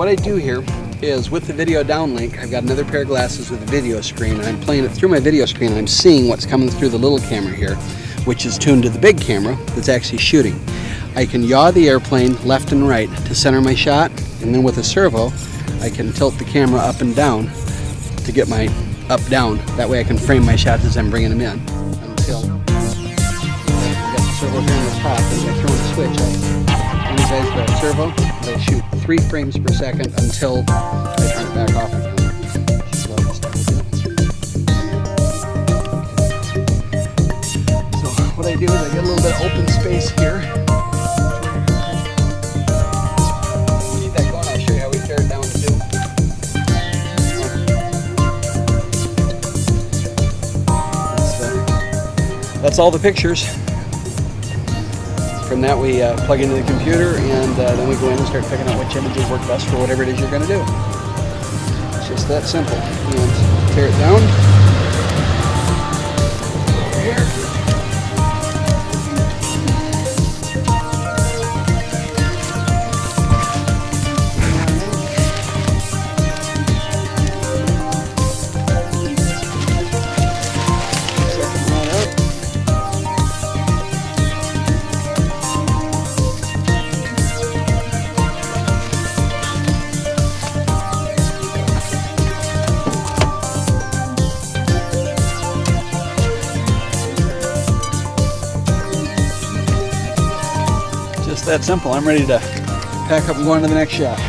what I do here is with the video downlink, I've got another pair of glasses with a video screen, and I'm playing it through my video screen, and I'm seeing what's coming through the little camera here, which is tuned to the big camera that's actually shooting. I can yaw the airplane left and right to center my shot, and then with a servo, I can tilt the camera up and down to get my up-down. That way I can frame my shots as I'm bringing them in until I've got the servo here on the top, and I throw in the switch. When you guys got a servo, I shoot 3 frames per second until I turn it back off again. So what I do is I get a little bit of open space here. Keep that going, I'll show you how we tear it down too. That's all the pictures. From that we plug into the computer, and then we go in and start picking out which images work best for whatever it is you're going to do. It's just that simple. And tear it down. Here. Just that simple. I'm ready to pack up and go on to the next shot.